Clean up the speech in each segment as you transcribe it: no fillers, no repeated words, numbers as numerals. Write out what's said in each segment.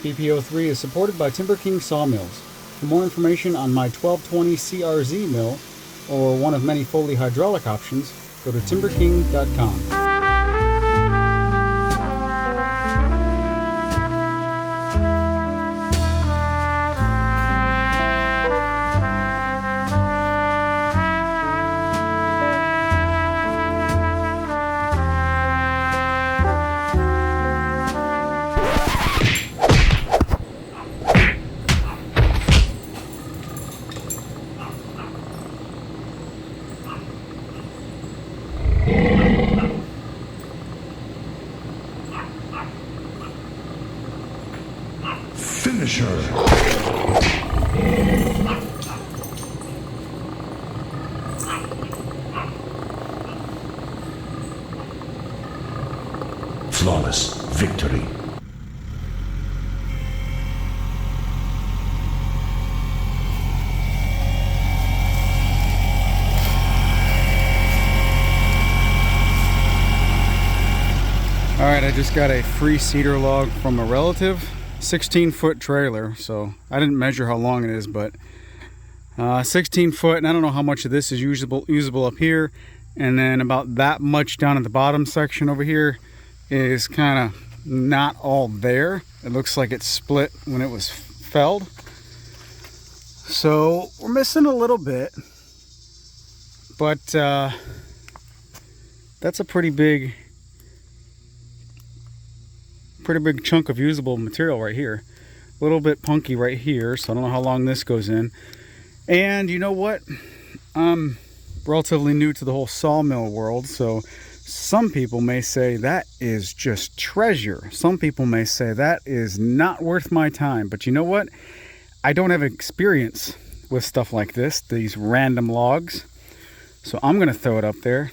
BPO3 is supported by Timber King Sawmills. For more information on my 1220 CRZ mill, or one of many Foley hydraulic options, go to timberking.com. Finisher. Flawless victory. Alright, I just got a free cedar log from a relative. 16-foot trailer, so I didn't measure how long it is, but 16 foot, and I don't know how much of this is usable up here, and then about that much down at the bottom section over here is kind of not all there. It looks like it's split when it was felled, so we're missing a little bit, but that's a pretty big chunk of usable material right here. A little bit punky right here, so I don't know how long this goes in. And you know what? I'm relatively new to the whole sawmill world, so some people may say that is just treasure. Some people may say that is not worth my time. But you know what? I don't have experience with stuff like this, these random logs. So I'm gonna throw it up there,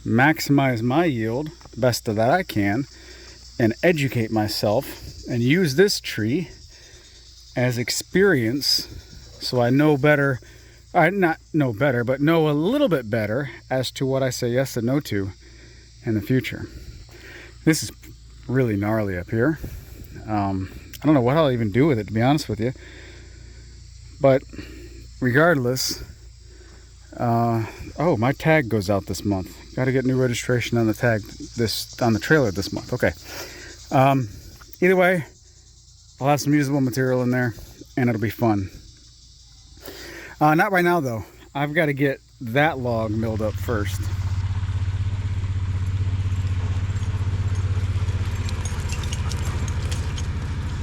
maximize my yield, the best of that I can, and educate myself and use this tree as experience so I know better, not know better, but know a little bit better as to what I say yes and no to in the future. This is really gnarly up here. I don't know what I'll even do with it, to be honest with you. But regardless, oh, my tag goes out this month. Got to get new registration on the tag on the trailer this month. Okay. Either way, I'll have some usable material in there, and it'll be fun. Not right now though. I've got to get that log milled up first.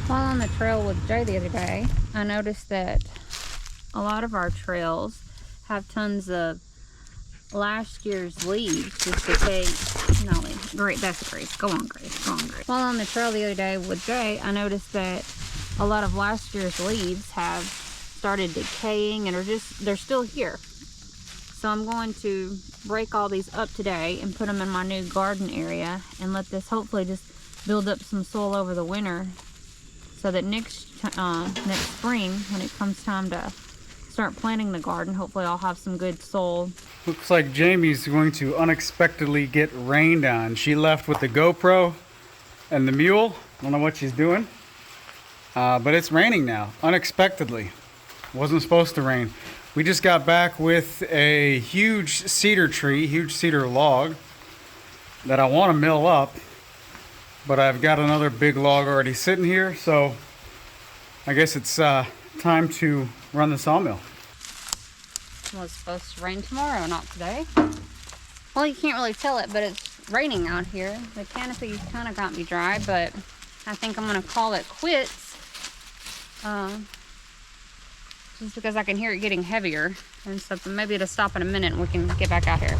While on the trail with Jay the other day, I noticed that a lot of our trails have tons of last year's leaves just decayed. No, great, that's Grace. Go on, Grace. Go on, Grace. While on the trail the other day with Jay, I noticed that a lot of last year's leaves have started decaying and they're still here. So I'm going to break all these up today and put them in my new garden area and let this hopefully just build up some soil over the winter, so that next spring, when it comes time to start planting the garden, hopefully I'll have some good soil. Looks like Jamie's going to unexpectedly get rained on. She left with the GoPro and the Mule. I don't know what she's doing, but it's raining now, unexpectedly. Wasn't supposed to rain. We just got back with a huge cedar tree, huge cedar log that I want to mill up, but I've got another big log already sitting here, so I guess it's time to run the sawmill. Well, it's supposed to rain tomorrow, not today. Well, you can't really tell it, but it's raining out here. The canopy kind of got me dry, but I think I'm going to call it quits. Just because I can hear it getting heavier. And so maybe it'll stop in a minute and we can get back out here.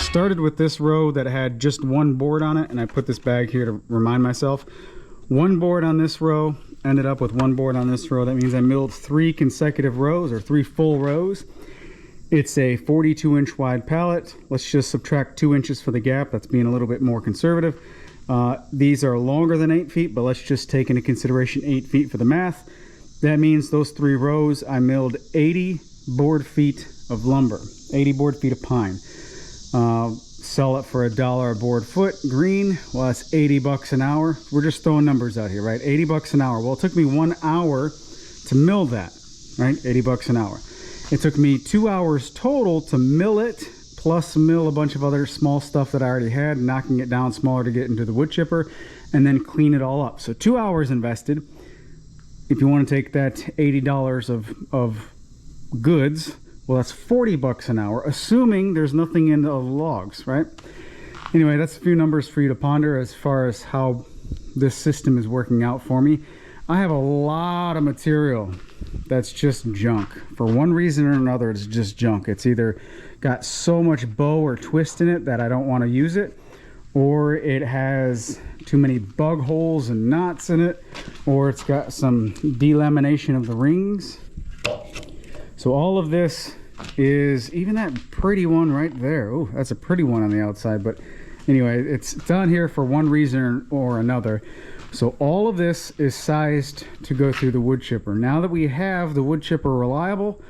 started with this row that had just one board on it, and I put this bag here to remind myself. One board on this row, ended up with one board on this row. That means I milled 3 consecutive rows, or 3 full rows. It's a 42-inch wide pallet. Let's just subtract 2 inches for the gap. That's being a little bit more conservative. These are longer than 8 feet, but let's just take into consideration 8 feet for the math. That means those 3 rows, I milled 80 board feet of lumber, 80 board feet of pine. Sell it for $1 a board foot. Green, well, that's 80 bucks an hour. We're just throwing numbers out here, right? 80 bucks an hour. Well, it took me 1 hour to mill that, right? 80 bucks an hour. It took me 2 hours total to mill it, plus mill a bunch of other small stuff that I already had, knocking it down smaller to get into the wood chipper, and then clean it all up. So 2 hours invested. If you want to take that $80 of goods, well, that's 40 bucks an hour, assuming there's nothing in the logs, right? Anyway, that's a few numbers for you to ponder as far as how this system is working out for me. I have a lot of material that's just junk. For one reason or another, it's just junk. It's either got so much bow or twist in it that I don't want to use it, or it has too many bug holes and knots in it, or it's got some delamination of the rings. So all of this is, even that pretty one right there, oh, that's a pretty one on the outside, but anyway, it's down here for one reason or another. So all of this is sized to go through the wood chipper. Now that we have the wood chipper reliable,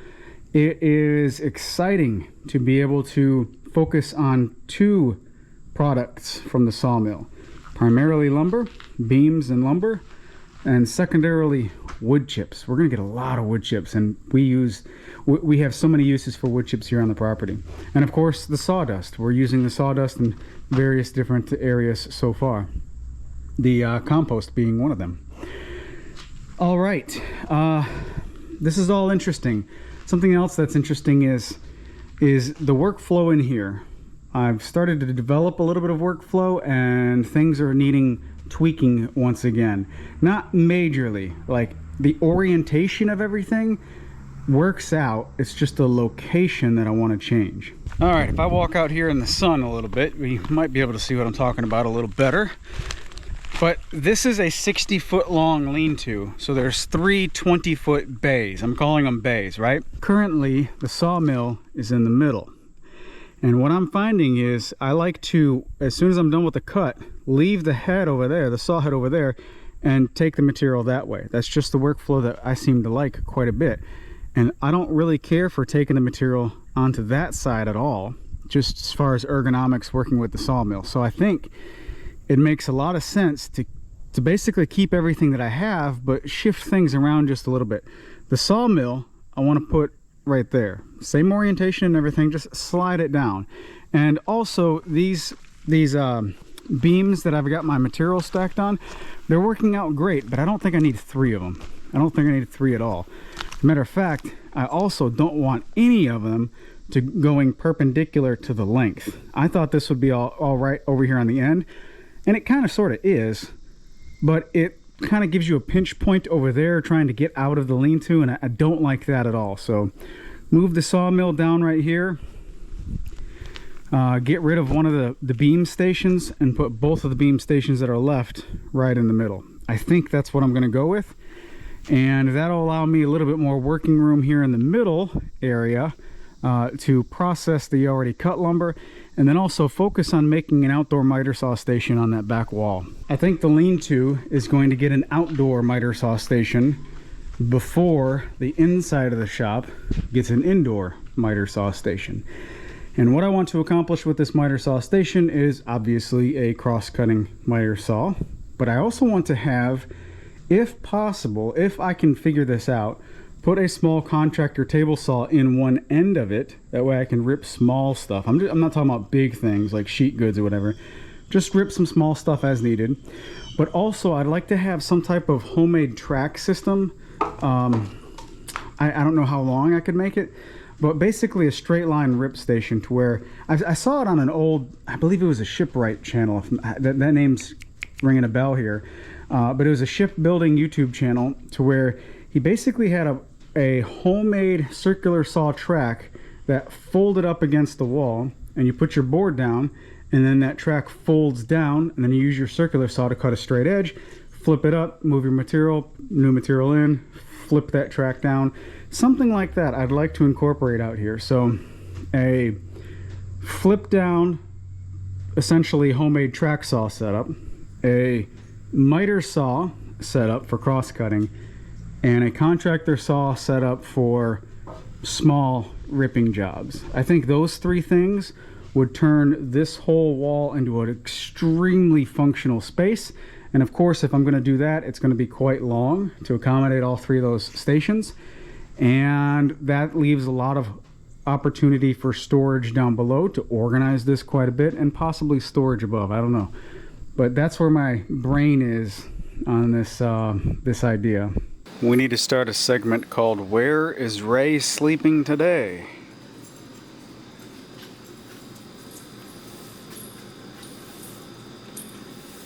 it is exciting to be able to focus on 2 products from the sawmill. Primarily lumber, beams and lumber, and secondarily wood chips. We're gonna get a lot of wood chips, and we have so many uses for wood chips here on the property. And of course, the sawdust. We're using the sawdust in various different areas so far. The compost being one of them. All right, this is all interesting. Something else that's interesting is the workflow in here. I've started to develop a little bit of workflow, and things are needing tweaking once again. Not majorly, like the orientation of everything works out. It's just the location that I want to change. All right, if I walk out here in the sun a little bit, we might be able to see what I'm talking about a little better. But this is a 60-foot long lean-to, so there's 3 20-foot bays. I'm calling them bays, right? Currently, the sawmill is in the middle. And what I'm finding is I like to, as soon as I'm done with the cut, leave the head over there, the saw head over there, and take the material that way. That's just the workflow that I seem to like quite a bit. And I don't really care for taking the material onto that side at all, just as far as ergonomics working with the sawmill. So I think it makes a lot of sense to basically keep everything that I have, but shift things around just a little bit. The sawmill, I want to put right there. Same orientation and everything, just slide it down. And also these beams that I've got my material stacked on, they're working out great, but I don't think I need 3 of them. I don't think I need 3 at all. As a matter of fact, I also don't want any of them to going perpendicular to the length. I thought this would be all right over here on the end, and it kind of sort of is, but it kind of gives you a pinch point over there trying to get out of the lean-to, and I don't like that at all. So move the sawmill down right here, get rid of one of the beam stations, and put both of the beam stations that are left right in the middle. I think that's what I'm going to go with, and that'll allow me a little bit more working room here in the middle area to process the already cut lumber, and then also focus on making an outdoor miter saw station on that back wall. I think the lean-to is going to get an outdoor miter saw station before the inside of the shop gets an indoor miter saw station. And what I want to accomplish with this miter saw station is obviously a cross-cutting miter saw, but I also want to have, if possible, if I can figure this out, put a small contractor table saw in one end of it. That way I can rip small stuff. I'm not talking about big things like sheet goods or whatever. Just rip some small stuff as needed. But also I'd like to have some type of homemade track system. I don't know how long I could make it, but basically a straight line rip station to where I saw it on an old, I believe it was a Shipwright channel. That name's ringing a bell here. But it was a shipbuilding YouTube channel to where he basically had a homemade circular saw track that folded up against the wall, and you put your board down, and then that track folds down, and then you use your circular saw to cut a straight edge, flip it up, move your material, new material in, flip that track down. Something like that I'd like to incorporate out here. So a flip down, essentially homemade track saw setup, a miter saw setup for cross cutting, and a contractor saw setup for small ripping jobs. I think those three things would turn this whole wall into an extremely functional space. And of course, if I'm going to do that, it's going to be quite long to accommodate all three of those stations. And that leaves a lot of opportunity for storage down below to organize this quite a bit, and possibly storage above. I don't know. But that's where my brain is on this this idea. We need to start a segment called "Where is Ray Sleeping Today?"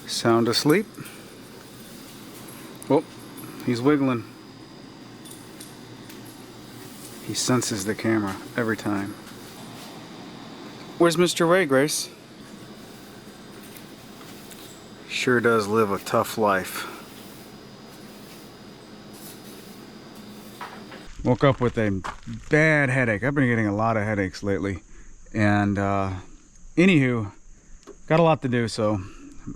Sound asleep? Oh, he's wiggling. He senses the camera every time. Where's Mr. Ray, Grace? Sure does live a tough life. Woke up with a bad headache. I've been getting a lot of headaches lately. And anywho, got a lot to do, so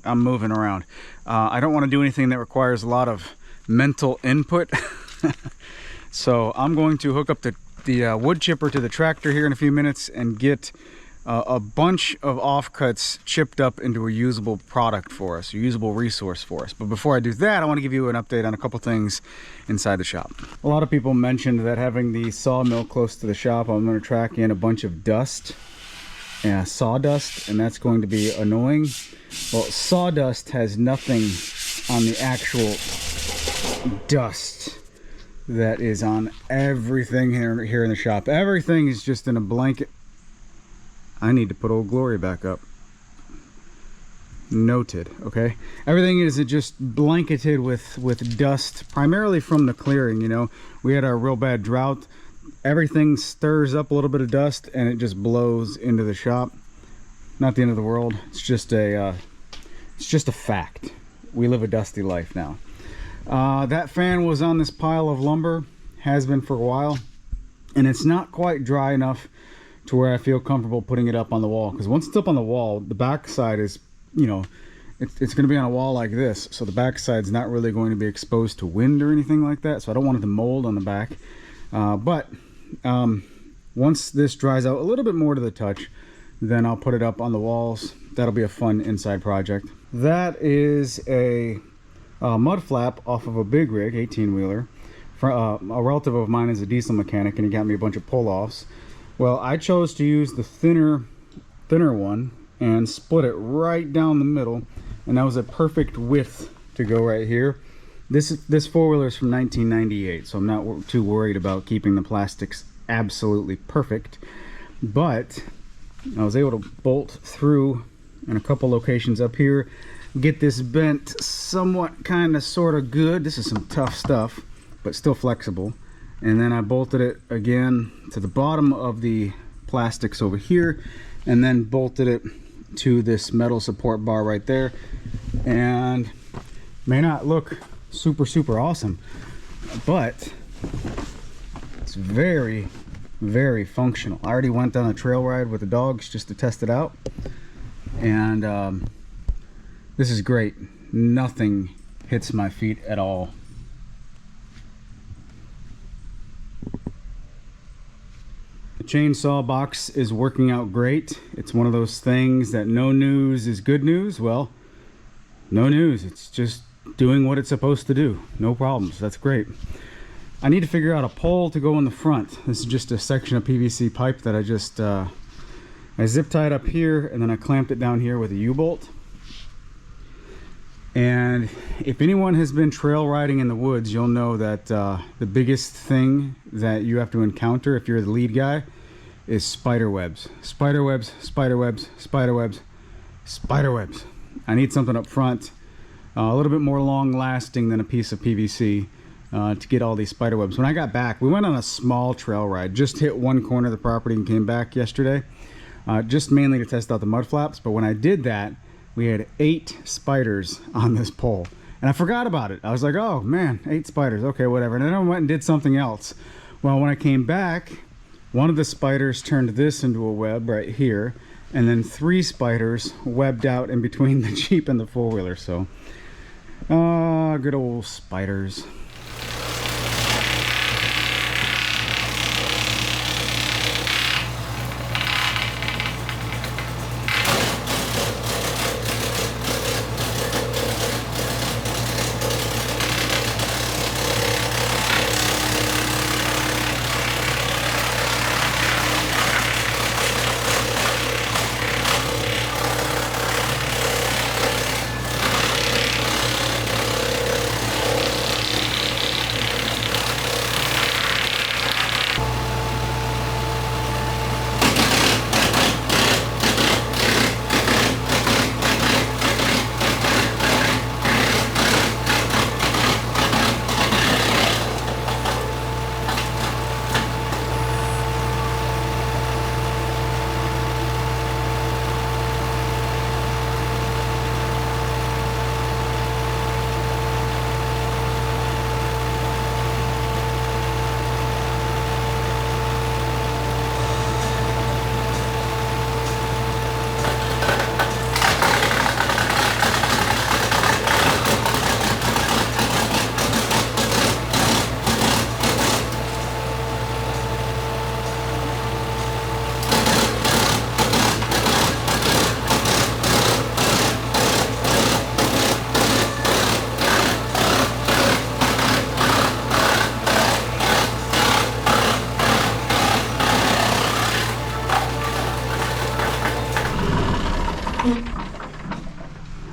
I'm moving around. I don't want to do anything that requires a lot of mental input. So I'm going to hook up the wood chipper to the tractor here in a few minutes and get a bunch of offcuts chipped up into a usable product for us, a usable resource for us. But before I do that, I want to give you an update on a couple things inside the shop. A lot of people mentioned that having the sawmill close to the shop, I'm going to track in a bunch of dust, sawdust, and that's going to be annoying. Well, sawdust has nothing on the actual dust that is on everything here in the shop. Everything is just in a blanket. I need to put Old Glory back up. Noted. Okay, everything is just blanketed with dust, primarily from the clearing. You know, we had a real bad drought. Everything stirs up a little bit of dust and it just blows into the shop. Not the end of the world. It's just a fact. We live a dusty life now. That fan was on this pile of lumber, has been for a while, and it's not quite dry enough to where I feel comfortable putting it up on the wall. Because once it's up on the wall, the back side is, you know, it's going to be on a wall like this, so the back side's not really going to be exposed to wind or anything like that. So I don't want it to mold on the back. But once this dries out a little bit more to the touch, then I'll put it up on the walls. That'll be a fun inside project. That is a mud flap off of a big rig 18-wheeler. A relative of mine is a diesel mechanic and he got me a bunch of pull-offs. Well, I chose to use the thinner one and split it right down the middle, and that was a perfect width to go right here. This four-wheeler is from 1998, so I'm not too worried about keeping the plastics absolutely perfect, but I was able to bolt through in a couple locations up here, get this bent somewhat kind of sort of good. This is some tough stuff, but still flexible. And then I bolted it again to the bottom of the plastics over here, and then bolted it to this metal support bar right there. And may not look super awesome, but it's very functional. I already went on a trail ride with the dogs just to test it out, and this is great. Nothing hits my feet at all. The chainsaw box is working out great. It's one of those things that no news is good news. Well, no news. It's just doing what it's supposed to do. No problems. That's great. I need to figure out a pole to go in the front. This is just a section of PVC pipe that I just I zip tied up here, and then I clamped it down here with a U-bolt. And if anyone has been trail riding in the woods, you'll know that the biggest thing that you have to encounter if you're the lead guy is spider webs. Spider webs, spider webs, spider webs, spider webs. I need something up front, a little bit more long lasting than a piece of PVC to get all these spider webs. When I got back, we went on a small trail ride, just hit one corner of the property and came back yesterday. just mainly to test out the mud flaps. But when I did that, we had 8 spiders on this pole, and I forgot about it. I was like, oh man, 8 spiders, okay, whatever. And then I went and did something else. Well, when I came back, one of the spiders turned this into a web right here, and then 3 spiders webbed out in between the Jeep and the four-wheeler. So good old spiders.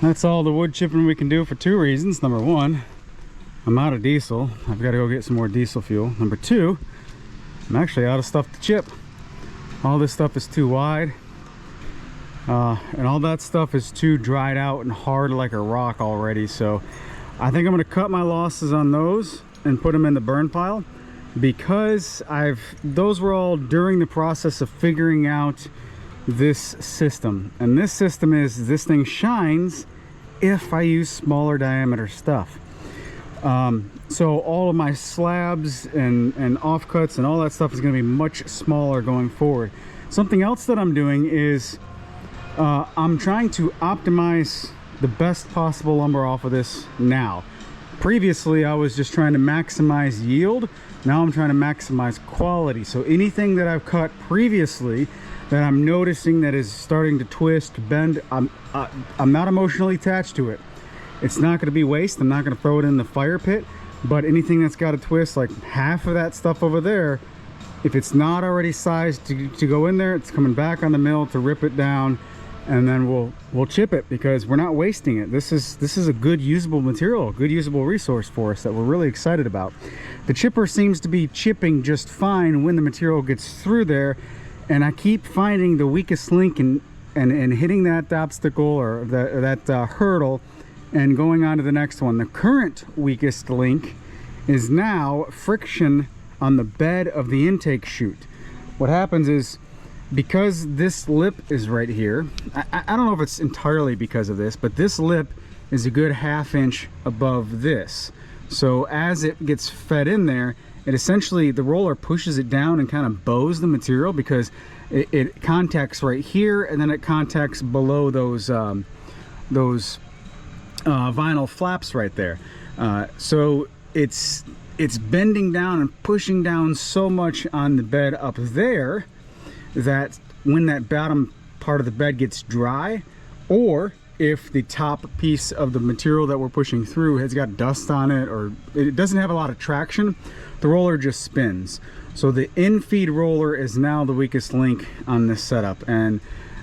That's all the wood chipping we can do for 2 reasons. Number 1, I'm out of diesel. I've got to go get some more diesel fuel. Number 2, I'm actually out of stuff to chip. All this stuff is too wide, and all that stuff is too dried out and hard like a rock already. So I think I'm going to cut my losses on those and put them in the burn pile, because those were all during the process of figuring out this system. And this system is, this thing shines if I use smaller diameter stuff. So all of my slabs and offcuts and all that stuff is going to be much smaller going forward. Something else that I'm doing is I'm trying to optimize the best possible lumber off of this now. Previously I was just trying to maximize yield. Now I'm trying to maximize quality. So anything that I've cut previously that I'm noticing that is starting to twist, bend, I'm not emotionally attached to it. It's not going to be waste. I'm not going to throw it in the fire pit. But anything that's got a twist, like half of that stuff over there, if it's not already sized to go in there, it's coming back on the mill to rip it down, and then we'll chip it, because we're not wasting it. This is a good usable material, a good usable resource for us that we're really excited about. The chipper seems to be chipping just fine when the material gets through there, and I keep finding the weakest link and hitting that obstacle or that hurdle and going on to the next one. The current weakest link is now friction on the bed of the intake chute. What happens is, because this lip is right here, I don't know if it's entirely because of this, but this lip is a good 1/2 inch above this. So as it gets fed in there, it essentially, the roller pushes it down and kind of bows the material, because it contacts right here, and then it contacts below those vinyl flaps right there. So it's bending down and pushing down so much on the bed up there that when that bottom part of the bed gets dry, or if the top piece of the material that we're pushing through has got dust on it, or it doesn't have a lot of traction, the roller just spins. So the in-feed roller is now the weakest link on this setup. And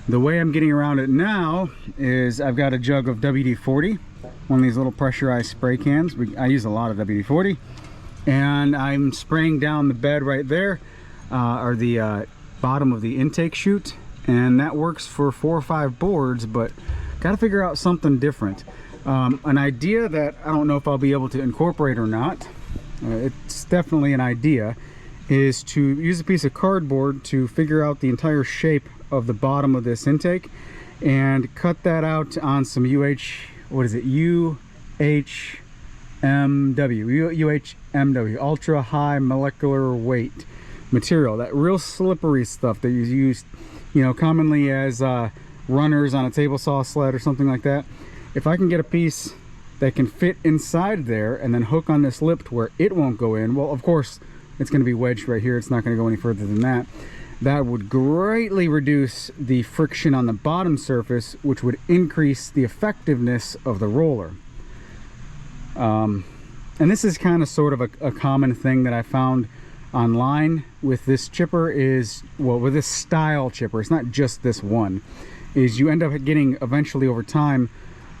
the way I'm getting around it now is I've got a jug of WD-40, one of these little pressurized spray cans. I use a lot of WD-40, and I'm spraying down the bed right there, or the bottom of the intake chute, and that works for 4 or 5 boards, but got to figure out something different. An idea that I don't know if I'll be able to incorporate or not, it's definitely an idea, is to use a piece of cardboard to figure out the entire shape of the bottom of this intake and cut that out on some UHMW, ultra high molecular weight material, that real slippery stuff that you use, you know, commonly as runners on a table saw sled or something like that. If I can get a piece that can fit inside there and then hook on this lip to where it won't go in, well, of course it's going to be wedged right here, it's not going to go any further than that. That would greatly reduce the friction on the bottom surface, which would increase the effectiveness of the roller. And this is kind of sort of a common thing that I found online with this chipper is, well, with this style chipper, it's not just this one, is you end up getting eventually over time,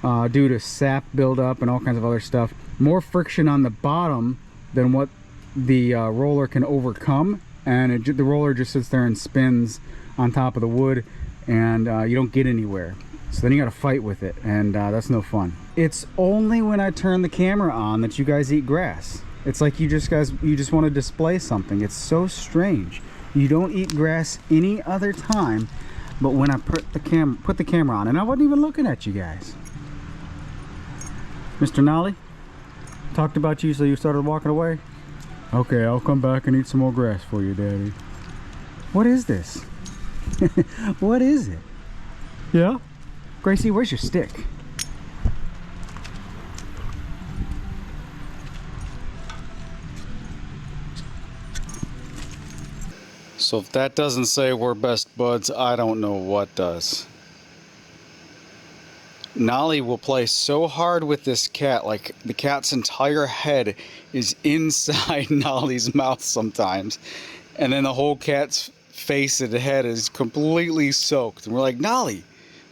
due to sap buildup and all kinds of other stuff, more friction on the bottom than what the roller can overcome, and the roller just sits there and spins on top of the wood, and you don't get anywhere. So then you got to fight with it, and that's no fun. It's only when I turn the camera on that you guys eat grass. It's like you just want to display something. It's so strange. You don't eat grass any other time, but when I put the camera on, and I wasn't even looking at you guys. Mr. Nolly, talked about you, so you started walking away? Okay, I'll come back and eat some more grass for you, Daddy. What is this? What is it? Yeah? Gracie, where's your stick? So if that doesn't say we're best buds, I don't know what does. Nolly will play so hard with this cat, like the cat's entire head is inside Nolly's mouth sometimes. And then the whole cat's face and head is completely soaked. And we're like, Nolly,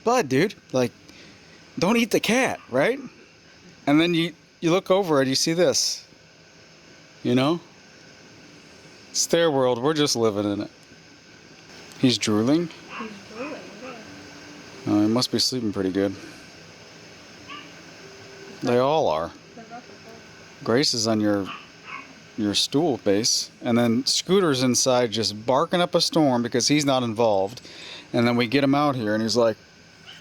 bud, dude, like, don't eat the cat, right? And then you look over and you see this, you know? It's their world, we're just living in it. He's drooling? He's drooling, yeah. Oh, he must be sleeping pretty good. They all are. Grace is on your stool base, and then Scooter's inside just barking up a storm because he's not involved. And then we get him out here and he's like,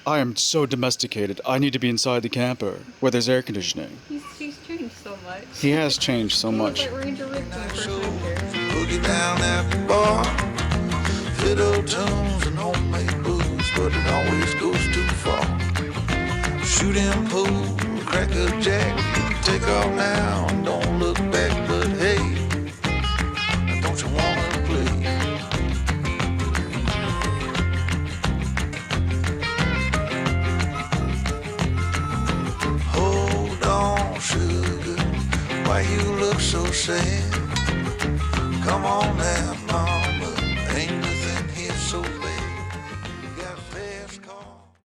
I am so domesticated. I need to be inside the camper where there's air conditioning. He's changed so much. He has changed so much. Like Ranger Rick when we first moved here. Boogie down at the bar, fiddle tunes and homemade booze, but it always goes too far. Shoot him pool, crack a jack, take off now and don't look back, but hey, don't you wanna play? Hold on, sugar, why you look so sad? Come on now.